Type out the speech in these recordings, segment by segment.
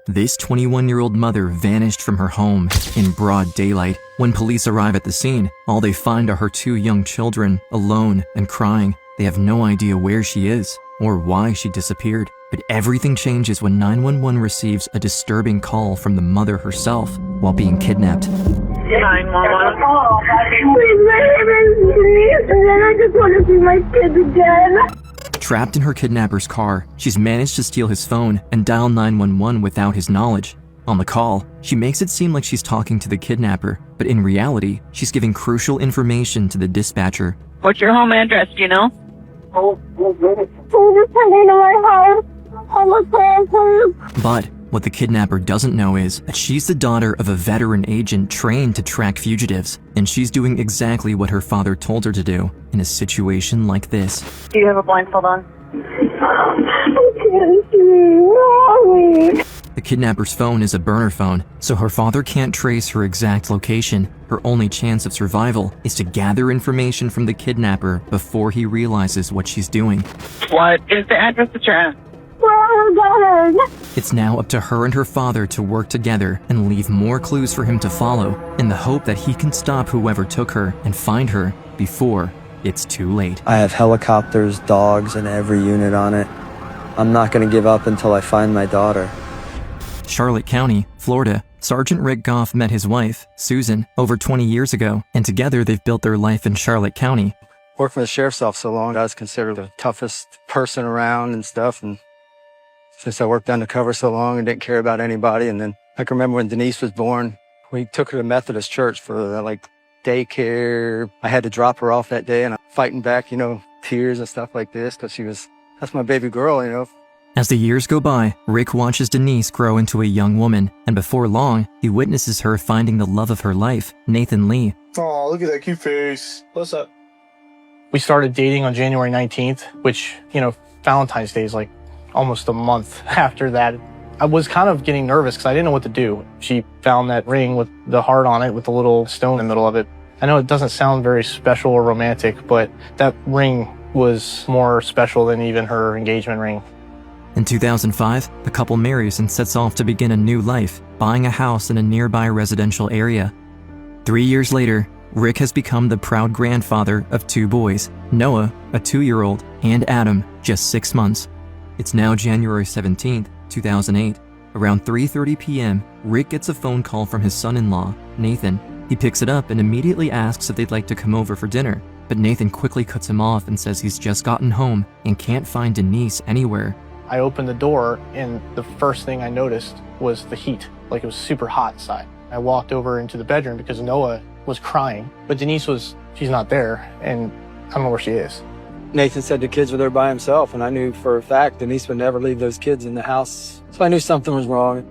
This 21-year-old mother vanished from her home in broad daylight. When police arrive at the scene, all they find are her 2 young children, alone and crying. They have no idea where she is or why she disappeared. But everything changes when 911 receives a disturbing call from the mother herself while being kidnapped. 911. My name is Neeson and I just want to see my kids again. Trapped in her kidnapper's car, she's managed to steal his phone and dial 911 without his knowledge. On the call, she makes it seem like she's talking to the kidnapper, but in reality, she's giving crucial information to the dispatcher. What's your home address, do you know? Just come into my house. I'm a please. But what the kidnapper doesn't know is that she's the daughter of a veteran agent trained to track fugitives, and she's doing exactly what her father told her to do in a situation like this. Do you have a blindfold on? The kidnapper's phone is a burner phone, so her father can't trace her exact location. Her only chance of survival is to gather information from the kidnapper before he realizes what she's doing. What is the address that you're at? It's now up to her and her father to work together and leave more clues for him to follow in the hope that he can stop whoever took her and find her before it's too late. I have helicopters, dogs, and every unit on it. I'm not going to give up until I find my daughter. Charlotte County, Florida. Sergeant Rick Goff met his wife, Susan, over 20 years ago, and together they've built their life in Charlotte County. Worked for the sheriff's office so long, I was considered the toughest person around and stuff, and since I worked undercover so long and didn't care about anybody, and then I can remember when Denise was born, we took her to Methodist church for daycare. I had to drop her off that day, and I'm fighting back, tears and stuff like this, because that's my baby girl, As the years go by, Rick watches Denise grow into a young woman, and before long, he witnesses her finding the love of her life, Nathan Lee. Oh, look at that cute face. What's up? We started dating on January 19th, which, Valentine's Day is almost a month after that. I was kind of getting nervous because I didn't know what to do. She found that ring with the heart on it with the little stone in the middle of it. I know it doesn't sound very special or romantic, but that ring was more special than even her engagement ring. In 2005, the couple marries and sets off to begin a new life, buying a house in a nearby residential area. 3 years later, Rick has become the proud grandfather of 2 boys, Noah, a 2-year-old, and Adam, just 6 months. It's now January 17th, 2008. Around 3:30 p.m., Rick gets a phone call from his son-in-law, Nathan. He picks it up and immediately asks if they'd like to come over for dinner, but Nathan quickly cuts him off and says he's just gotten home and can't find Denise anywhere. I opened the door, and the first thing I noticed was the heat. It was super hot inside. I walked over into the bedroom because Noah was crying, but Denise she's not there, and I don't know where she is. Nathan said the kids were there by himself, and I knew for a fact Denise would never leave those kids in the house, so I knew something was wrong.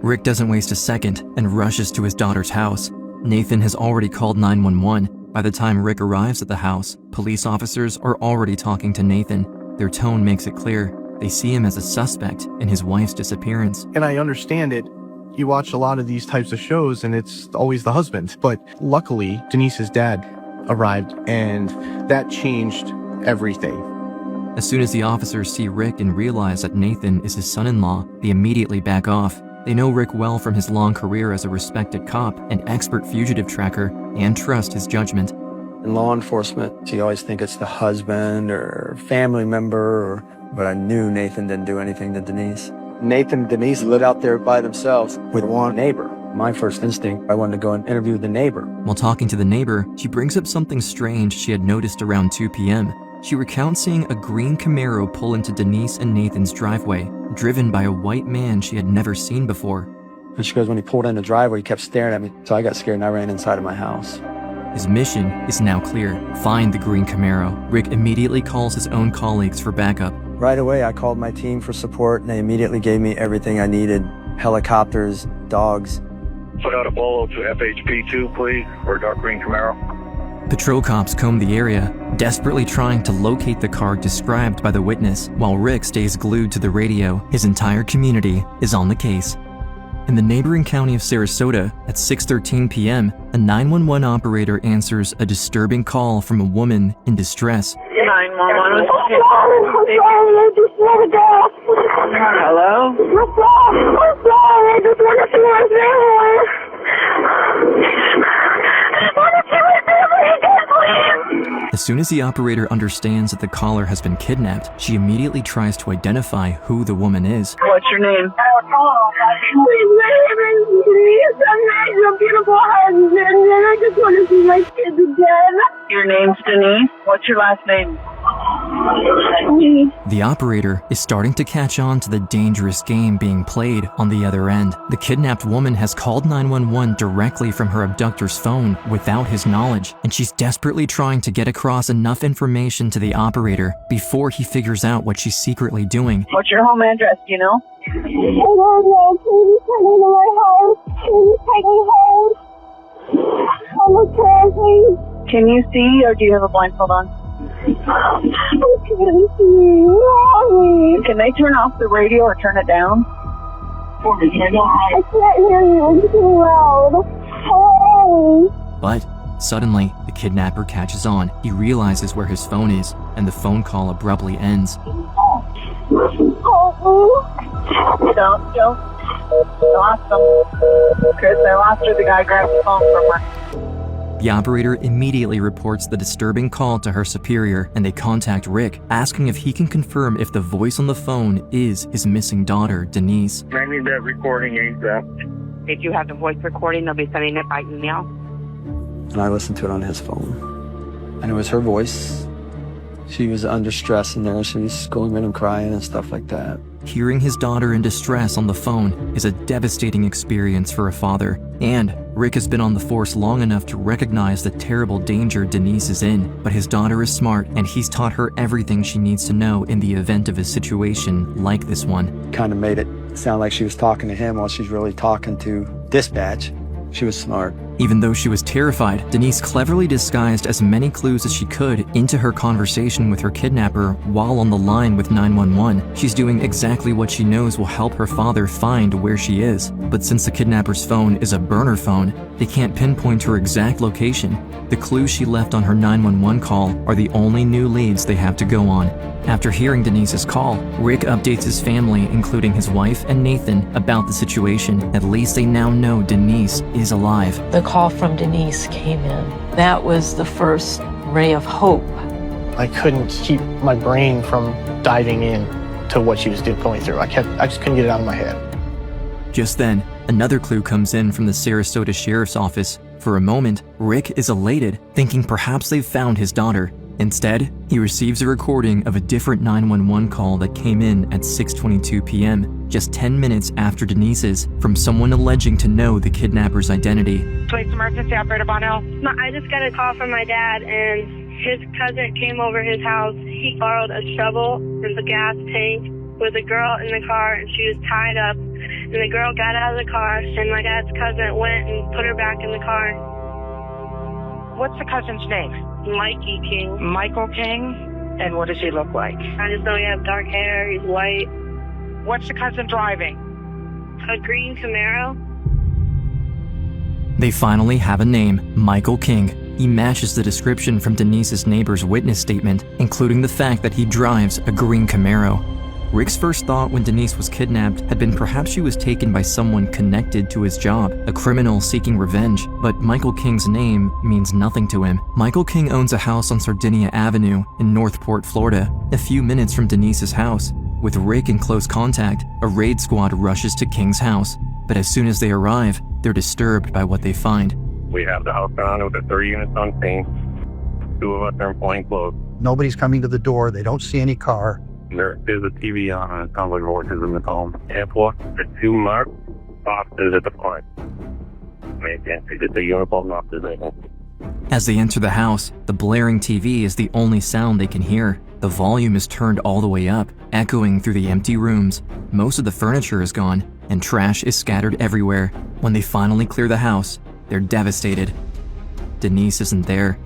Rick doesn't waste a second and rushes to his daughter's house. Nathan has already called 911. By the time Rick arrives at the house, police officers are already talking to Nathan. Their tone makes it clear they see him as a suspect in his wife's disappearance. And I understand it. You watch a lot of these types of shows and it's always the husband. But luckily, Denise's dad arrived and that changed everything. As soon as the officers see Rick and realize that Nathan is his son-in-law, they immediately back off. They know Rick well from his long career as a respected cop and expert fugitive tracker and trust his judgment. In law enforcement, you always think it's the husband or family member, but I knew Nathan didn't do anything to Denise. Nathan and Denise lived out there by themselves with one neighbor. My first instinct, I wanted to go and interview the neighbor. While talking to the neighbor, she brings up something strange she had noticed around 2 p.m. She recounts seeing a green Camaro pull into Denise and Nathan's driveway, driven by a white man she had never seen before. And she goes, when he pulled in the driveway, he kept staring at me. So I got scared and I ran inside of my house. His mission is now clear. Find the green Camaro. Rick immediately calls his own colleagues for backup. Right away, I called my team for support, and they immediately gave me everything I needed. Helicopters, dogs. Put out a bolo to FHP2, please, for a dark green Camaro. Patrol cops comb the area, desperately trying to locate the car described by the witness, while Rick stays glued to the radio. His entire community is on the case. In the neighboring county of Sarasota, at 6:13 p.m., a 911 operator answers a disturbing call from a woman in distress. 911. I'm sorry, I just want to go. Hello? want to see my family. I just want to see my family again, please. As soon as the operator understands that the caller has been kidnapped, she immediately tries to identify who the woman is. What's your name? My name is Neeson. I'm your beautiful husband, and I just want to see my kids again. Your name's Denise. What's your last name? The operator is starting to catch on to the dangerous game being played on the other end. The kidnapped woman has called 911 directly from her abductor's phone without his knowledge, and she's desperately trying to get across enough information to the operator before he figures out what she's secretly doing. What's your home address, do you know? I don't know. Can you take me to my house? Can you take me home? I'm okay, please. Can you see or do you have a blindfold on? I can't see. Mommy. Can they turn off the radio or turn it down? I can't hear you. It's too loud. Hey. But suddenly, the kidnapper catches on. He realizes where his phone is, and the phone call abruptly ends. Don't. I lost them. Chris, I lost her. The guy grabbed the phone from her. The operator immediately reports the disturbing call to her superior, and they contact Rick, asking if he can confirm if the voice on the phone is his missing daughter, Denise. I need that recording ASAP. If you have the voice recording, they'll be sending it by email. And I listened to it on his phone. And it was her voice. She was under stress in there. She was screaming and crying and stuff like that. Hearing his daughter in distress on the phone is a devastating experience for a father, and Rick has been on the force long enough to recognize the terrible danger Denise is in, but his daughter is smart and he's taught her everything she needs to know in the event of a situation like this one. Kind of made it sound like she was talking to him while she's really talking to dispatch. She was smart. Even though she was terrified, Denise cleverly disguised as many clues as she could into her conversation with her kidnapper while on the line with 911. She's doing exactly what she knows will help her father find where she is. But since the kidnapper's phone is a burner phone, they can't pinpoint her exact location. The clues she left on her 911 call are the only new leads they have to go on. After hearing Denise's call, Rick updates his family, including his wife and Nathan, about the situation. At least they now know Denise is alive. The call from Denise came in. That was the first ray of hope. I couldn't keep my brain from diving in to what she was going through. I just couldn't get it out of my head. Just then, another clue comes in from the Sarasota Sheriff's Office. For a moment, Rick is elated, thinking perhaps they've found his daughter. Instead, he receives a recording of a different 911 call that came in at 6:22 p.m., just 10 minutes after Denise's, from someone alleging to know the kidnapper's identity. Police emergency operator Bonnell. I just got a call from my dad, and his cousin came over his house. He borrowed a shovel and the gas tank with a girl in the car, and she was tied up. And the girl got out of the car, and my dad's cousin went and put her back in the car. What's the cousin's name? Mikey King. Michael King. And what does he look like? I just know he has dark hair, he's white. What's the cousin driving? A green Camaro. They finally have a name, Michael King. He matches the description from Denise's neighbor's witness statement, including the fact that he drives a green Camaro. Rick's first thought when Denise was kidnapped had been perhaps she was taken by someone connected to his job, a criminal seeking revenge, but Michael King's name means nothing to him. Michael King owns a house on Sardinia Avenue in Northport, Florida, a few minutes from Denise's house. With Rick in close contact, a raid squad rushes to King's house, but as soon as they arrive, they're disturbed by what they find. We have the house on with the 3 units on scene. 2 of us are in plain clothes. Nobody's coming to the door. They don't see any car. There is a TV on and it sounds like voices in the home. Airport, the 2 marked officers at the front. I can't see the uniform officers there. As they enter the house, the blaring TV is the only sound they can hear. The volume is turned all the way up, echoing through the empty rooms. Most of the furniture is gone, and trash is scattered everywhere. When they finally clear the house, they're devastated. Denise isn't there.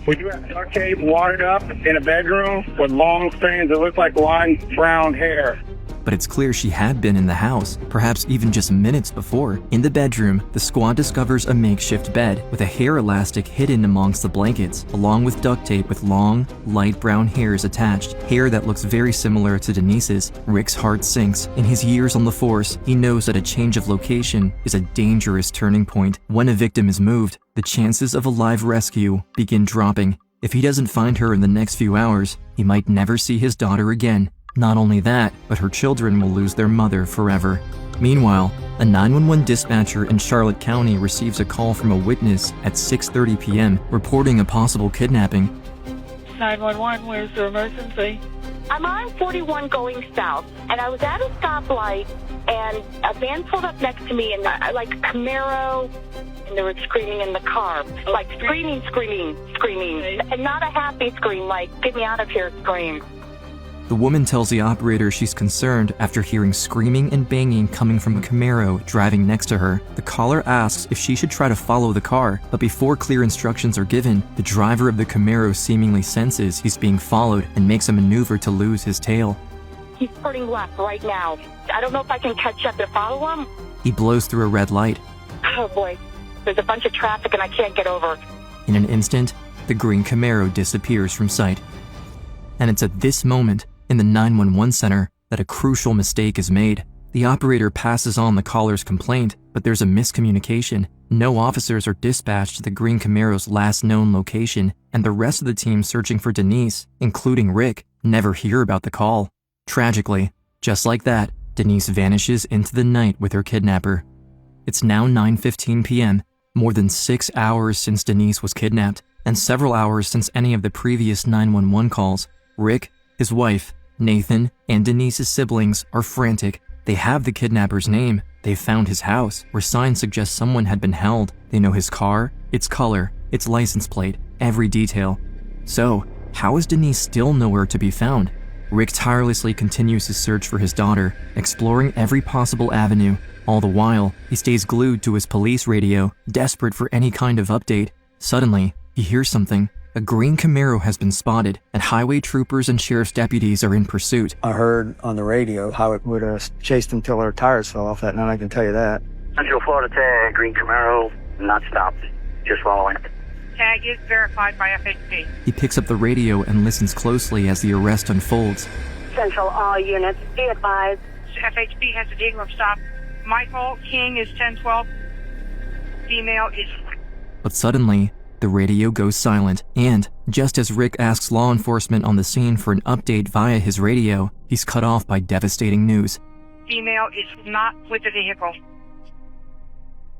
We do have an arcade watered up in a bedroom with long strands that look like long brown hair. but it's clear she had been in the house, perhaps even just minutes before. In the bedroom, the squad discovers a makeshift bed with a hair elastic hidden amongst the blankets, along with duct tape with long, light brown hairs attached, hair that looks very similar to Denise's. Rick's heart sinks. In his years on the force, he knows that a change of location is a dangerous turning point. When a victim is moved, the chances of a live rescue begin dropping. If he doesn't find her in the next few hours, he might never see his daughter again. Not only that, but her children will lose their mother forever. Meanwhile, a 911 dispatcher in Charlotte County receives a call from a witness at 6:30 p.m. reporting a possible kidnapping. 911, where's the emergency? I'm on 41 going south, and I was at a stoplight, and a van pulled up next to me, and like a Camaro, and they were screaming in the car, like screaming, and not a happy scream, like get me out of here scream. The woman tells the operator she's concerned after hearing screaming and banging coming from a Camaro driving next to her. The caller asks if she should try to follow the car, but before clear instructions are given, the driver of the Camaro seemingly senses he's being followed and makes a maneuver to lose his tail. He's turning left right now. I don't know if I can catch up to follow him. He blows through a red light. Oh boy, there's a bunch of traffic and I can't get over. In an instant, the green Camaro disappears from sight. And it's at this moment, in the 911 center, that a crucial mistake is made. The operator passes on the caller's complaint, but there's a miscommunication. No officers are dispatched to the green Camaro's last known location, and the rest of the team searching for Denise, including Rick, never hear about the call. Tragically, just like that, Denise vanishes into the night with her kidnapper. It's now 9:15 p.m., more than 6 hours since Denise was kidnapped, and several hours since any of the previous 911 calls. Rick, his wife, Nathan, and Denise's siblings are frantic. They have the kidnapper's name. They've found his house, where signs suggest someone had been held. They know his car, its color, its license plate, every detail. So, how is Denise still nowhere to be found? Rick tirelessly continues his search for his daughter, exploring every possible avenue. All the while, he stays glued to his police radio, desperate for any kind of update. Suddenly, he hears something. A green Camaro has been spotted, and highway troopers and sheriff's deputies are in pursuit. I heard on the radio how it would have chased them till their tires fell off that night, I can tell you that. Central Florida tag, green Camaro, not stopped, just following. Tag is verified by FHP. He picks up the radio and listens closely as the arrest unfolds. Central, all units, be advised. FHP has a date of stop. Michael King is 1012. Female is... But suddenly, the radio goes silent, and just as Rick asks law enforcement on the scene for an update via his radio, he's cut off by devastating news. Female is not with the vehicle.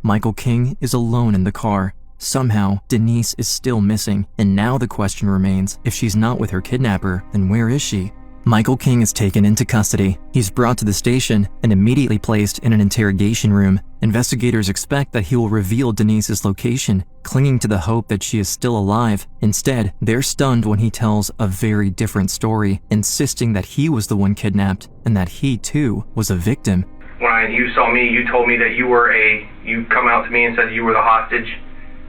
Michael King is alone in the car. Somehow, Denise is still missing, and now the question remains, if she's not with her kidnapper, then where is she? Michael King is taken into custody. He's brought to the station and immediately placed in an interrogation room. Investigators expect that he will reveal Denise's location, clinging to the hope that she is still alive. Instead, they're stunned when he tells a very different story, insisting that he was the one kidnapped and that he, too, was a victim. When you saw me, you told me that you come out to me and said you were the hostage.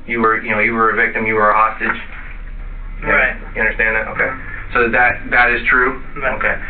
You were a victim, you were a hostage. Right. You understand that? Okay. So that is true? Okay.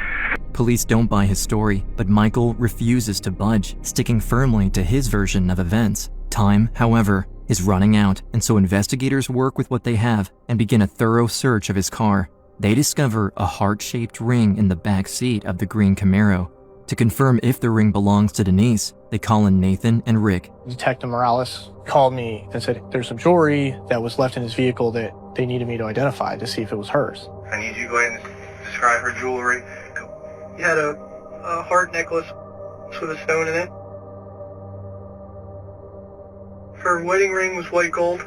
Police don't buy his story, but Michael refuses to budge, sticking firmly to his version of events. Time, however, is running out, and so investigators work with what they have and begin a thorough search of his car. They discover a heart-shaped ring in the back seat of the green Camaro. To confirm if the ring belongs to Denise, they call in Nathan and Rick. Detective Morales called me and said there's some jewelry that was left in his vehicle that they needed me to identify to see if it was hers. I need you to go ahead and describe her jewelry. He had a heart necklace with a stone in it. Her wedding ring was white gold,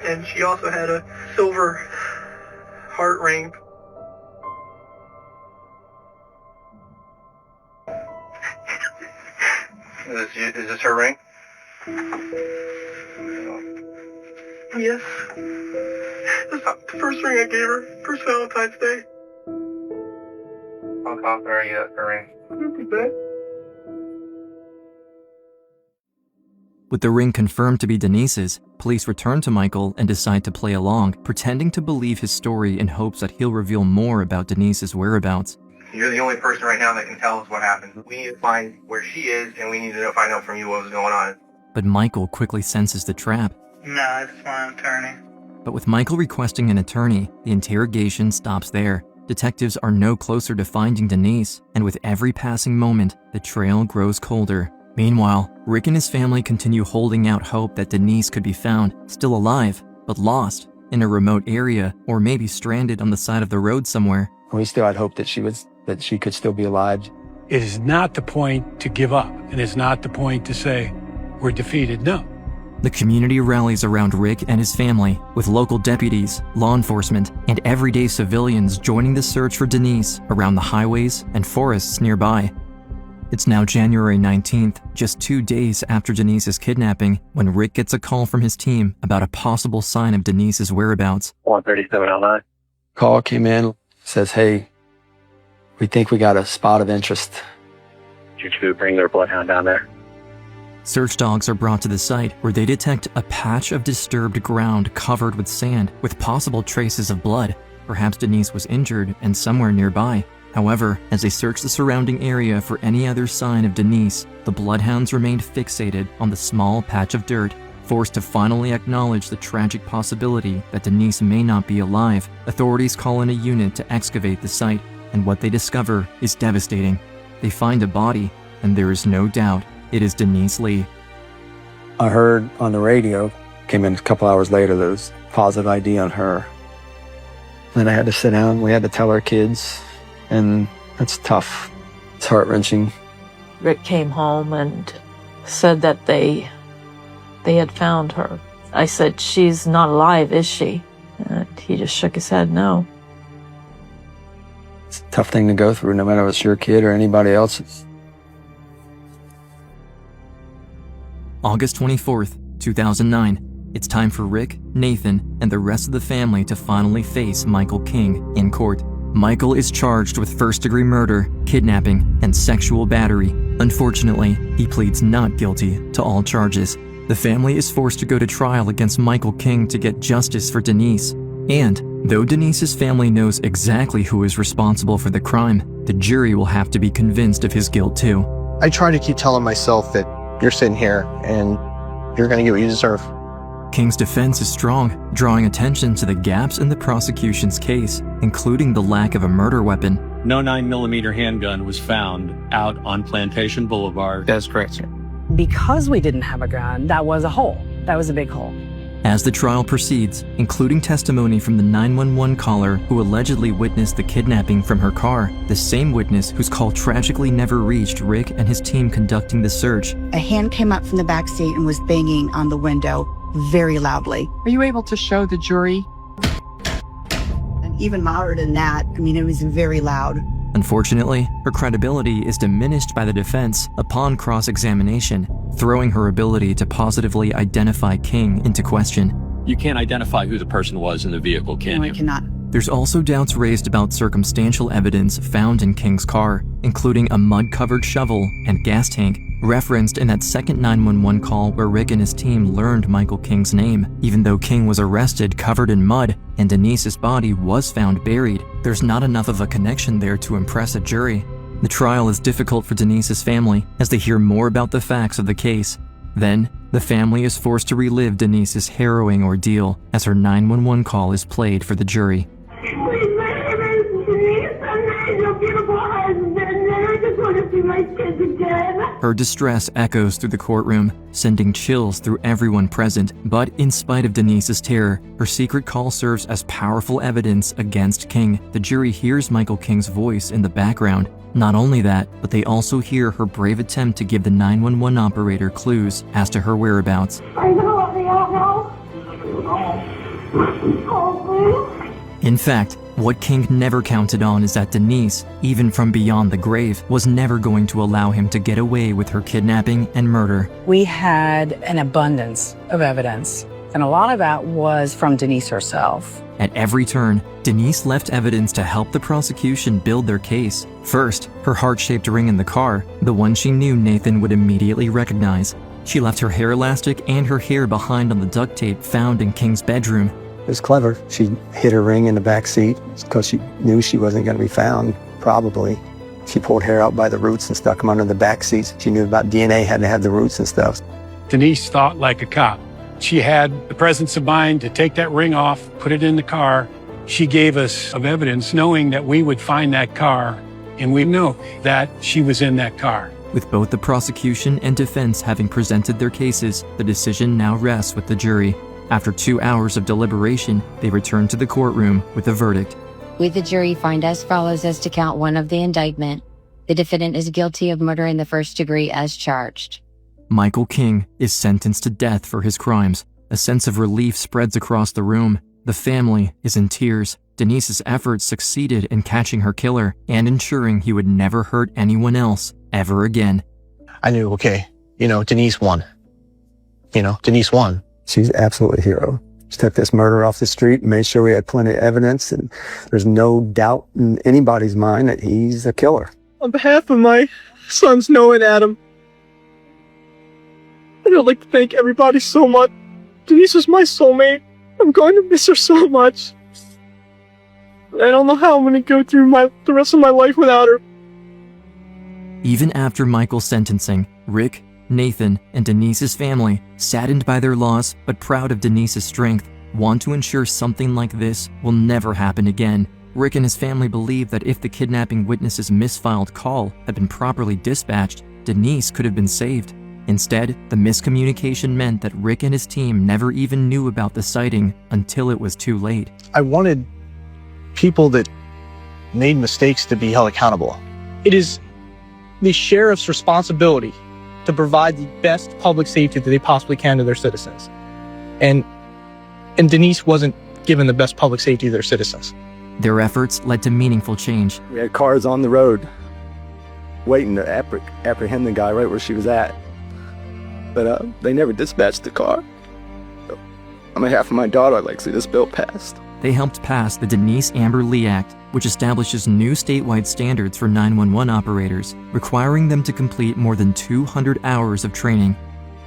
and she also had a silver heart ring. Is this her ring? Yes. This is the first ring I gave her. First Valentine's Day. How confident are you that her ring? With the ring confirmed to be Denise's, police return to Michael and decide to play along, pretending to believe his story in hopes that he'll reveal more about Denise's whereabouts. You're the only person right now that can tell us what happened. We need to find where she is, and we need to find out from you what was going on. But Michael quickly senses the trap. No, it's my attorney. But with Michael requesting an attorney, the interrogation stops there. Detectives are no closer to finding Denise, and with every passing moment, the trail grows colder. Meanwhile, Rick and his family continue holding out hope that Denise could be found, still alive, but lost, in a remote area, or maybe stranded on the side of the road somewhere. We still had hope that she could still be alive. It is not the point to give up, and it's not the point to say we're defeated. No. The community rallies around Rick and his family, with local deputies, law enforcement, and everyday civilians joining the search for Denise around the highways and forests nearby. It's now January 19th, just 2 days after Denise's kidnapping, when Rick gets a call from his team about a possible sign of Denise's whereabouts. 13709. Call came in, says, hey, we think we got a spot of interest. Did you bring their bloodhound down there? Search dogs are brought to the site, where they detect a patch of disturbed ground covered with sand with possible traces of blood. Perhaps Denise was injured and somewhere nearby. However, as they search the surrounding area for any other sign of Denise, the bloodhounds remained fixated on the small patch of dirt. Forced to finally acknowledge the tragic possibility that Denise may not be alive, authorities call in a unit to excavate the site, and what they discover is devastating. They find a body, and there is no doubt it is Denise Lee. I heard on the radio, came in a couple hours later, there was positive ID on her. Then I had to sit down, we had to tell our kids, and that's tough. It's heart-wrenching. Rick came home and said that they had found her. I said, she's not alive, is she? And he just shook his head, no. It's a tough thing to go through, no matter if it's your kid or anybody else's. August 24th, 2009. It's time for Rick, Nathan, and the rest of the family to finally face Michael King in court. Michael is charged with first-degree murder, kidnapping, and sexual battery. Unfortunately, he pleads not guilty to all charges. The family is forced to go to trial against Michael King to get justice for Denise. And, though Denise's family knows exactly who is responsible for the crime, the jury will have to be convinced of his guilt too. I try to keep telling myself that you're sitting here and you're going to get what you deserve. King's defense is strong, drawing attention to the gaps in the prosecution's case, including the lack of a murder weapon. No 9mm handgun was found out on Plantation Boulevard. That's correct, sir. Because we didn't have a gun, that was a hole. That was a big hole. As the trial proceeds, including testimony from the 911 caller who allegedly witnessed the kidnapping from her car, the same witness whose call tragically never reached Rick and his team conducting the search. A hand came up from the back seat and was banging on the window very loudly. Are you able to show the jury? And even louder than that, I mean, it was very loud. Unfortunately, her credibility is diminished by the defense upon cross-examination, throwing her ability to positively identify King into question. You can't identify who the person was in the vehicle, can you? No, I cannot. There's also doubts raised about circumstantial evidence found in King's car, including a mud-covered shovel and gas tank, referenced in that second 911 call where Rick and his team learned Michael King's name. Even though King was arrested covered in mud and Denise's body was found buried, there's not enough of a connection there to impress a jury. The trial is difficult for Denise's family as they hear more about the facts of the case. Then, the family is forced to relive Denise's harrowing ordeal as her 911 call is played for the jury. Please, my name is Denise. I'm your beautiful husband, and I just want to see my kids again. Her distress echoes through the courtroom, sending chills through everyone present. But in spite of Denise's terror, her secret call serves as powerful evidence against King. The jury hears Michael King's voice in the background. Not only that, but they also hear her brave attempt to give the 911 operator clues as to her whereabouts. Are you going to let me out now? Oh, please. In fact, what King never counted on is that Denise, even from beyond the grave, was never going to allow him to get away with her kidnapping and murder. We had an abundance of evidence, and a lot of that was from Denise herself. At every turn, Denise left evidence to help the prosecution build their case. First, her heart-shaped ring in the car, the one she knew Nathan would immediately recognize. She left her hair elastic and her hair behind on the duct tape found in King's bedroom. It was clever. She hid her ring in the back seat because she knew she wasn't going to be found. probably. She pulled hair out by the roots and stuck them under the back seats. She knew about DNA, had to have the roots and stuff. Denise thought like a cop. She had the presence of mind to take that ring off, put it in the car. She gave us of evidence knowing that we would find that car, and we know that she was in that car. With both the prosecution and defense having presented their cases, the decision now rests with the jury. After 2 hours of deliberation, they return to the courtroom with a verdict. We, the jury, find as follows as to count 1 of the indictment. The defendant is guilty of murder in the first degree as charged. Michael King is sentenced to death for his crimes. A sense of relief spreads across the room. The family is in tears. Denise's efforts succeeded in catching her killer and ensuring he would never hurt anyone else ever again. I knew, okay, Denise won. Denise won. She's absolutely a hero. She took this murder off the street, made sure we had plenty of evidence, and there's no doubt in anybody's mind that he's a killer. On behalf of my sons, Noah and Adam, I'd like to thank everybody so much. Denise was my soulmate. I'm going to miss her so much. I don't know how I'm going to go through the rest of my life without her. Even after Michael's sentencing, Rick, Nathan, and Denise's family, saddened by their loss but proud of Denise's strength, want to ensure something like this will never happen again. Rick and his family believe that if the kidnapping witness's misfiled call had been properly dispatched, Denise could have been saved. Instead, the miscommunication meant that Rick and his team never even knew about the sighting until it was too late. I wanted people that made mistakes to be held accountable. It is the sheriff's responsibility to provide the best public safety that they possibly can to their citizens. And Denise wasn't given the best public safety to their citizens. Their efforts led to meaningful change. We had cars on the road waiting to apprehend the guy right where she was at. But they never dispatched the car. So, on behalf of my daughter, I'd like to see this bill passed. They helped pass the Denise Amber Lee Act, which establishes new statewide standards for 911 operators, requiring them to complete more than 200 hours of training.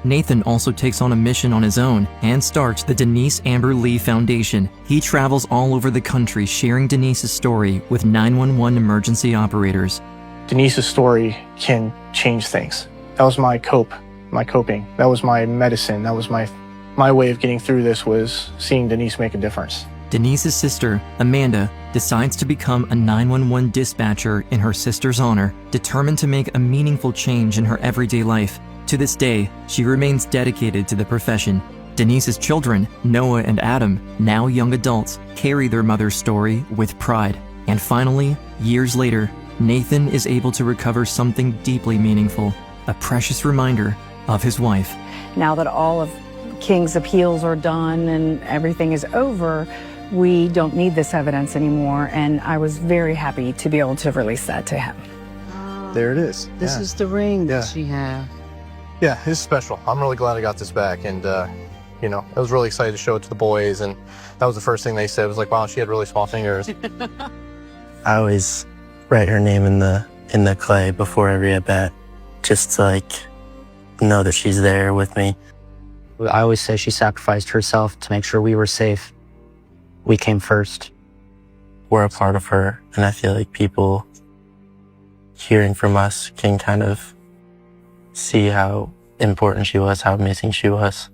Nathan also takes on a mission on his own and starts the Denise Amber Lee Foundation. He travels all over the country sharing Denise's story with 911 emergency operators. Denise's story can change things. That was my coping. That was my medicine. That was my way of getting through this, was seeing Denise make a difference. Denise's sister, Amanda, decides to become a 911 dispatcher in her sister's honor, determined to make a meaningful change in her everyday life. To this day, she remains dedicated to the profession. Denise's children, Noah and Adam, now young adults, carry their mother's story with pride. And finally, years later, Nathan is able to recover something deeply meaningful, a precious reminder of his wife. Now that all of King's appeals are done and everything is over, we don't need this evidence anymore, and I was very happy to be able to release that to him. There it is. This is the ring that she had. Yeah, it's special. I'm really glad I got this back, and I was really excited to show it to the boys, and that was the first thing they said. It was like, wow, she had really small fingers. I always write her name in the clay before every at bat, just to know that she's there with me. I always say she sacrificed herself to make sure we were safe. We came first. We're a part of her, and I feel like people hearing from us can kind of see how important she was, how amazing she was.